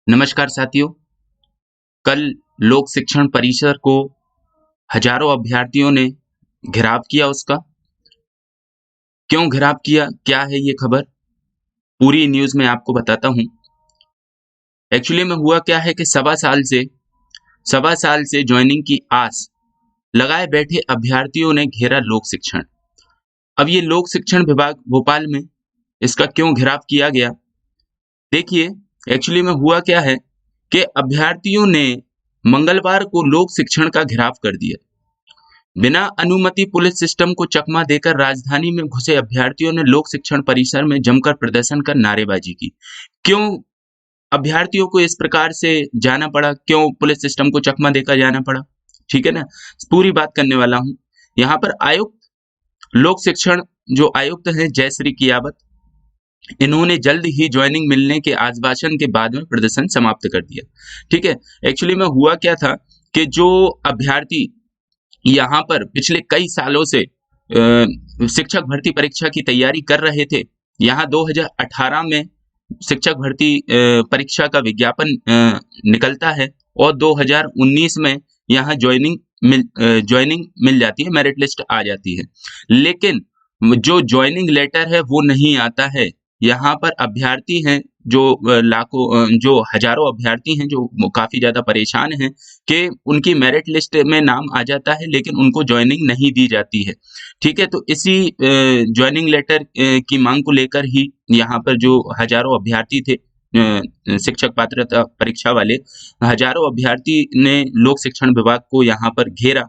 नमस्कार साथियों। कल लोक शिक्षण परिसर को हजारों अभ्यर्थियों ने घेराव किया। उसका क्यों घेराव किया, क्या है ये खबर, पूरी न्यूज़ में आपको बताता हूँ। एक्चुअली में हुआ क्या है कि सवा साल से ज्वाइनिंग की आस लगाए बैठे अभ्यर्थियों ने घेरा लोक शिक्षण। अब ये लोक शिक्षण विभाग भोपाल में इसका क्यों घेराव किया गया? देखिए, एक्चुअली में हुआ क्या है कि अभ्यर्थियों ने मंगलवार को लोक शिक्षण का घेराव कर दिया। बिना अनुमति पुलिस सिस्टम को चकमा देकर राजधानी में घुसे अभ्यर्थियों ने लोक शिक्षण परिसर में जमकर प्रदर्शन कर नारेबाजी की। क्यों अभ्यर्थियों को इस प्रकार से जाना पड़ा? क्यों पुलिस सिस्टम को चकमा देकर जाना पड़ा? ठीक है ना, पूरी बात करने वाला हूँ। यहाँ पर लोक शिक्षण जो आयुक्त हैं जयश्री कियावत, इन्होंने जल्द ही ज्वाइनिंग मिलने के आश्वासन के बाद में प्रदर्शन समाप्त कर दिया। ठीक है, एक्चुअली में हुआ क्या था कि जो अभ्यर्थी यहाँ पर पिछले कई सालों से शिक्षक भर्ती परीक्षा की तैयारी कर रहे थे। यहाँ 2018 में शिक्षक भर्ती परीक्षा का विज्ञापन निकलता है और 2019 में यहाँ ज्वाइनिंग मिल जाती है, मेरिट लिस्ट आ जाती है। लेकिन जो ज्वाइनिंग लेटर है वो नहीं आता है। यहाँ पर अभ्यर्थी हैं जो जो हजारों अभ्यर्थी हैं जो काफी ज्यादा परेशान हैं कि उनकी मेरिट लिस्ट में नाम आ जाता है लेकिन उनको ज्वाइनिंग नहीं दी जाती है। ठीक है, तो इसी ज्वाइनिंग लेटर की मांग को लेकर ही यहाँ पर जो हजारों अभ्यर्थी थे, शिक्षक पात्रता परीक्षा वाले हजारों अभ्यर्थी ने लोक शिक्षण विभाग को यहाँ पर घेरा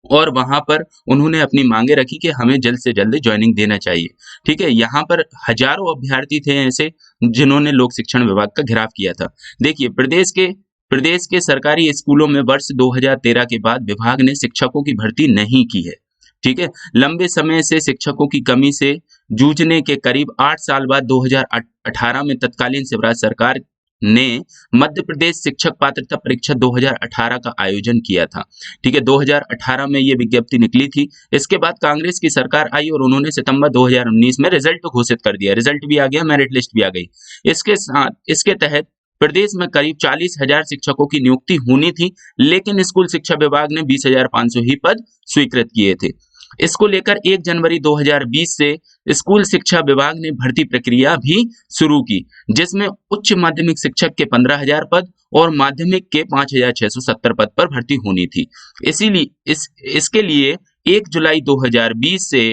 और वहां पर उन्होंने अपनी मांगे रखी कि हमें जल्द से जल्द ज्वाइनिंग देना चाहिए। ठीक है, यहाँ पर हजारों अभ्यर्थी थे ऐसे जिन्होंने लोक शिक्षण विभाग का घेराव किया था। देखिए, प्रदेश के सरकारी स्कूलों में वर्ष 2013 के बाद विभाग ने शिक्षकों की भर्ती नहीं की है। ठीक है, लंबे समय से शिक्षकों की कमी से जूझने के करीब 8 साल बाद 2018 में तत्कालीन शिवराज सरकार ने मध्य प्रदेश शिक्षक पात्रता परीक्षा 2018 का आयोजन किया था। ठीक है, 2018 में ये विज्ञप्ति निकली थी। इसके बाद कांग्रेस की सरकार आई और उन्होंने सितंबर 2019 में रिजल्ट घोषित कर दिया। रिजल्ट भी आ गया, मेरिट लिस्ट भी आ गई। इसके तहत प्रदेश में करीब 40,000 शिक्षकों की नियुक्ति होनी थी, लेकिन स्कूल शिक्षा विभाग ने 20,500 ही पद स्वीकृत किए थे। इसको लेकर 1 जनवरी 2020 से स्कूल शिक्षा विभाग ने भर्ती प्रक्रिया भी शुरू की, जिसमें उच्च माध्यमिक शिक्षक के 15,000 पद और माध्यमिक के 5,670 पद पर भर्ती होनी थी। इसके लिए 1 जुलाई 2020 से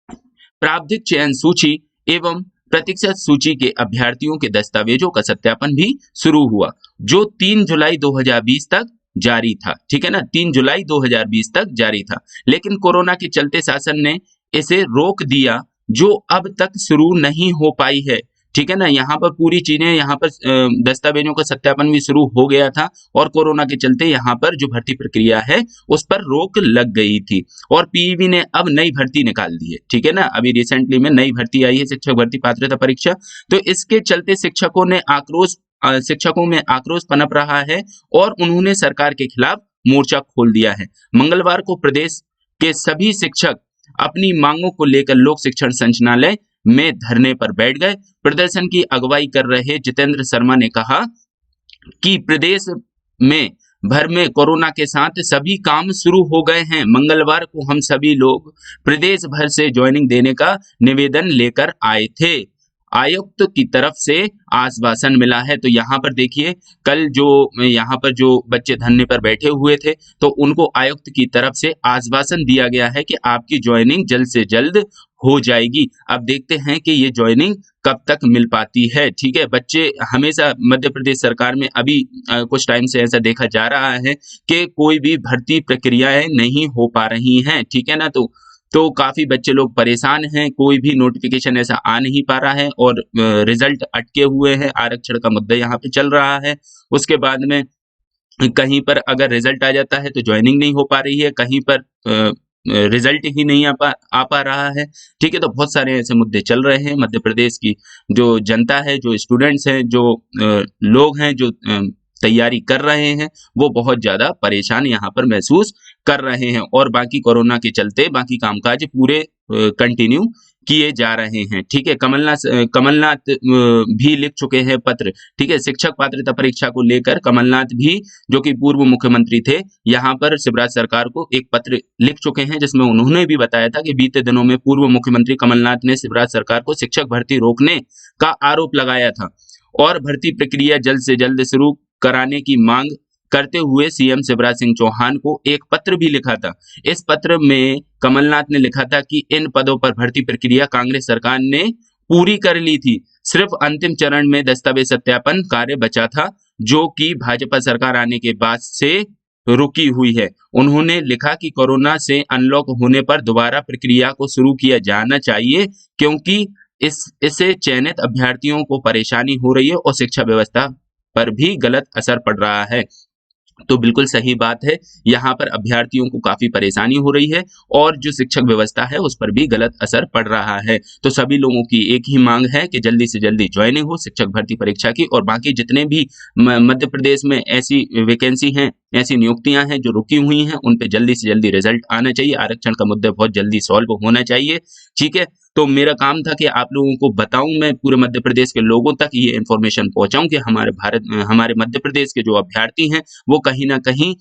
प्रारंभिक चयन सूची एवं प्रतीक्षा सूची के अभ्यर्थियों के दस्तावेजों का सत्यापन भी शुरू हुआ, जो 3 जुलाई 2020 तक जारी था। ठीक है ना, 3 जुलाई 2020 तक जारी था, लेकिन कोरोना के चलते शासन ने इसे रोक दिया, जो अब तक शुरू नहीं हो पाई है। ठीक है ना, यहाँ पर पूरी चीजें, यहाँ पर दस्तावेजों का सत्यापन भी शुरू हो गया था और कोरोना के चलते यहाँ पर जो भर्ती प्रक्रिया है उस पर रोक लग गई थी और पीईबी ने अब नई भर्ती निकाल दी है। ठीक है ना, अभी रिसेंटली में नई भर्ती आई है, शिक्षक भर्ती पात्रता परीक्षा। तो इसके चलते शिक्षकों में आक्रोश पनप रहा है और उन्होंने सरकार के खिलाफ मोर्चा खोल दिया है। मंगलवार को प्रदेश के सभी शिक्षक अपनी मांगों को लेकर लोक शिक्षण संचालनालय में धरने पर बैठ गए। प्रदर्शन की अगुवाई कर रहे जितेंद्र शर्मा ने कहा कि प्रदेश में भर में कोरोना के साथ सभी काम शुरू हो गए हैं। मंगलवार को हम सभी लोग प्रदेश भर से ज्वाइनिंग देने का निवेदन लेकर आए थे। आयुक्त की तरफ से आश्वासन मिला है। तो यहाँ पर देखिए, कल यहाँ पर जो बच्चे धरने पर बैठे हुए थे तो उनको आयुक्त की तरफ से आश्वासन दिया गया है कि आपकी ज्वाइनिंग जल्द से जल्द हो जाएगी। अब देखते हैं कि ये ज्वाइनिंग कब तक मिल पाती है। ठीक है, बच्चे हमेशा मध्य प्रदेश सरकार में अभी कुछ टाइम से ऐसा देखा जा रहा है कि कोई भी भर्ती प्रक्रियाएं नहीं हो पा रही हैं। ठीक है ना, तो काफी बच्चे लोग परेशान हैं, कोई भी नोटिफिकेशन ऐसा आ नहीं पा रहा है और रिजल्ट अटके हुए हैं। आरक्षण का मुद्दा यहाँ पे चल रहा है। उसके बाद में कहीं पर अगर रिजल्ट आ जाता है तो ज्वाइनिंग नहीं हो पा रही है, कहीं पर रिजल्ट ही नहीं आ पा रहा है। ठीक है, तो बहुत सारे ऐसे मुद्दे चल रहे हैं। मध्य प्रदेश की जो जनता है, जो स्टूडेंट्स हैं, जो लोग हैं, जो तैयारी कर रहे हैं, वो बहुत ज्यादा परेशान यहाँ पर महसूस कर रहे हैं और बाकी कोरोना के चलते बाकी कामकाज पूरे कंटिन्यू किए जा रहे हैं। ठीक है, कमलनाथ भी लिख चुके हैं पत्र। ठीक है, शिक्षक पात्रता परीक्षा को लेकर कमलनाथ भी, जो कि पूर्व मुख्यमंत्री थे, यहाँ पर शिवराज सरकार को एक पत्र लिख चुके हैं, जिसमें उन्होंने भी बताया था कि बीते दिनों में पूर्व मुख्यमंत्री कमलनाथ ने शिवराज सरकार को शिक्षक भर्ती रोकने का आरोप लगाया था और भर्ती प्रक्रिया जल्द से जल्द शुरू कराने की मांग करते हुए सीएम शिवराज सिंह चौहान को एक पत्र भी लिखा था। इस पत्र में कमलनाथ ने लिखा था कि इन पदों पर भर्ती प्रक्रिया कांग्रेस सरकार ने पूरी कर ली थी, सिर्फ अंतिम चरण में दस्तावेज सत्यापन कार्य बचा था, जो कि भाजपा सरकार आने के बाद से रुकी हुई है। उन्होंने लिखा कि कोरोना से अनलॉक होने पर दोबारा प्रक्रिया को शुरू किया जाना चाहिए, क्योंकि इससे चयनित अभ्यर्थियों को परेशानी हो रही है और शिक्षा व्यवस्था पर भी गलत असर पड़ रहा है। तो बिल्कुल सही बात है, यहाँ पर अभ्यर्थियों को काफी परेशानी हो रही है और जो शिक्षक व्यवस्था है उस पर भी गलत असर पड़ रहा है। तो सभी लोगों की एक ही मांग है कि जल्दी से जल्दी ज्वाइनिंग हो शिक्षक भर्ती परीक्षा की, और बाकी जितने भी मध्य प्रदेश में ऐसी वैकेंसी हैं, ऐसी नियुक्तियां हैं जो रुकी हुई हैं, उन पे जल्दी से जल्दी रिजल्ट आना चाहिए। आरक्षण का मुद्दा बहुत जल्दी सॉल्व होना चाहिए। ठीक है, तो मेरा काम था कि आप लोगों को बताऊं, मैं पूरे मध्य प्रदेश के लोगों तक ये इन्फॉर्मेशन पहुंचाऊं कि हमारे मध्य प्रदेश के जो अभ्यर्थी हैं वो कहीं ना कहीं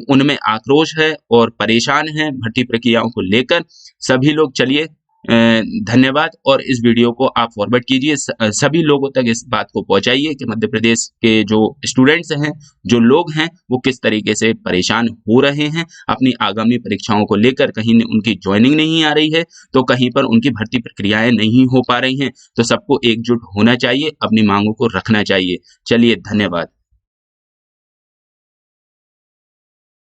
उनमें आक्रोश है और परेशान हैं भर्ती प्रक्रियाओं को लेकर। सभी लोग चलिए, धन्यवाद, और इस वीडियो को आप फॉरवर्ड कीजिए, सभी लोगों तक इस बात को पहुंचाइए कि मध्य प्रदेश के जो स्टूडेंट्स हैं, जो लोग हैं, वो किस तरीके से परेशान हो रहे हैं अपनी आगामी परीक्षाओं को लेकर। कहीं उनकी ज्वाइनिंग नहीं आ रही है तो कहीं पर उनकी भर्ती प्रक्रियाएं नहीं हो पा रही हैं। तो सबको एकजुट होना चाहिए, अपनी मांगों को रखना चाहिए। चलिए, धन्यवाद।